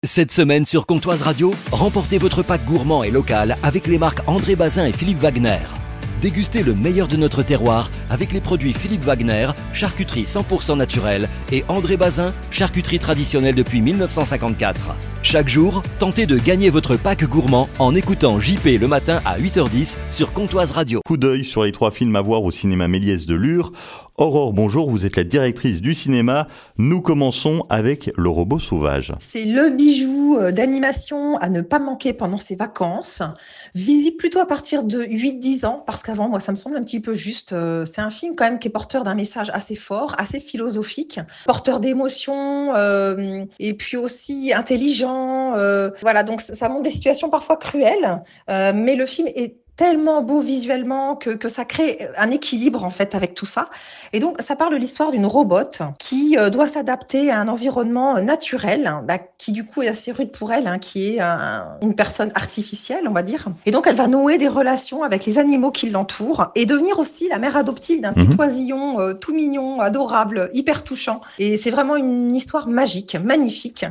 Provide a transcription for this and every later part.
Cette semaine sur Comptoise Radio, remportez votre pack gourmand et local avec les marques André Bazin et Philippe Wagner. Dégustez le meilleur de notre terroir avec les produits Philippe Wagner, charcuterie 100% naturelle, et André Bazin, charcuterie traditionnelle depuis 1954. Chaque jour, tentez de gagner votre pack gourmand en écoutant JP le matin à 8h10 sur Comptoise Radio. Coup d'œil sur les 3 films à voir au cinéma Méliès de Lure. Aurore, bonjour, vous êtes la directrice du cinéma. Nous commençons avec Le Robot Sauvage. C'est le bijou d'animation à ne pas manquer pendant ses vacances. Visible plutôt à partir de 8-10 ans, parce qu'avant, moi, ça me semble un petit peu juste. C'est un film quand même qui est porteur d'un message assez fort, assez philosophique, porteur d'émotions, et puis aussi intelligent. Voilà, donc ça montre des situations parfois cruelles, mais le film est tellement beau visuellement que ça crée un équilibre en fait avec tout ça. Et donc ça parle de l'histoire d'une robot qui doit s'adapter à un environnement naturel, qui du coup est assez rude pour elle, qui est une personne artificielle, on va dire. Et donc elle va nouer des relations avec les animaux qui l'entourent et devenir aussi la mère adoptive d'un petit oisillon tout mignon, adorable, hyper touchant. Et c'est vraiment une histoire magique, magnifique,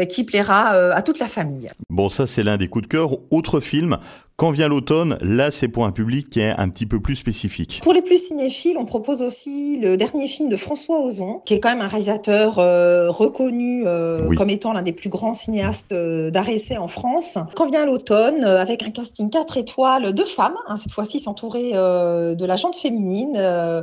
qui plaira à toute la famille. Bon, ça c'est l'un des coups de cœur. Autre film, Quand vient l'automne, là c'est pour un public qui est un petit peu plus spécifique. Pour les plus cinéphiles, on propose aussi le dernier film de François Ozon, qui est quand même un réalisateur reconnu comme étant l'un des plus grands cinéastes d'art-essai en France. Quand vient l'automne, avec un casting 4 étoiles de femmes, cette fois-ci s'entourer de la gente féminine,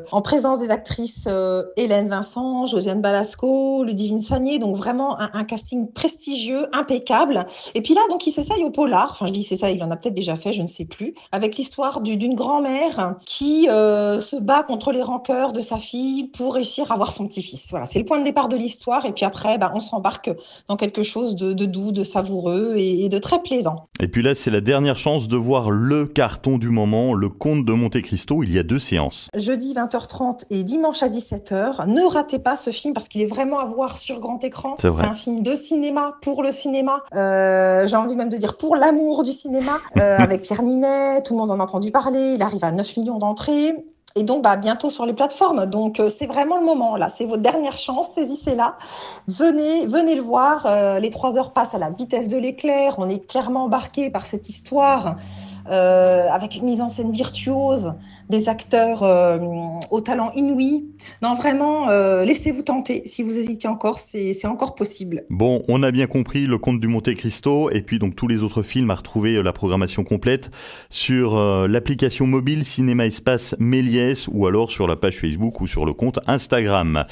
en présence des actrices Hélène Vincent, Josiane Balasco, Ludivine Sagné, donc vraiment un casting prestigieux, impeccable. Et puis là, donc il s'essaye au polar, enfin je dis s'essaye, il en a peut-être déjà fait, je ne sais plus, avec l'histoire d'une grand-mère qui se bat contre les rancœurs de sa fille pour réussir à avoir son petit-fils. Voilà, c'est le point de départ de l'histoire, et puis après, on s'embarque dans quelque chose de doux, de savoureux et de très plaisant. Et puis là, c'est la dernière chance de voir le carton du moment, Le Comte de Monte Cristo. Il y a 2 séances. Jeudi 20h30 et dimanche à 17h. Ne ratez pas ce film parce qu'il est vraiment à voir sur grand écran. C'est vrai. C'est un film de cinéma pour le cinéma. J'ai envie même de dire pour l'amour du cinéma. Avec Pierre Ninet, tout le monde en a entendu parler. Il arrive à 9 millions d'entrées. Et donc, bientôt sur les plateformes. Donc, c'est vraiment le moment, là. C'est votre dernière chance. Saisissez-la. Venez le voir. Les 3 heures passent à la vitesse de l'éclair. On est clairement embarqué par cette histoire. Avec une mise en scène virtuose, des acteurs au talent inouï. Non, vraiment, laissez-vous tenter. Si vous hésitez encore, c'est encore possible. Bon, on a bien compris Le Comte du Monte Cristo et puis donc tous les autres films, à retrouver la programmation complète sur l'application mobile Cinéma Espace Méliès ou alors sur la page Facebook ou sur le compte Instagram.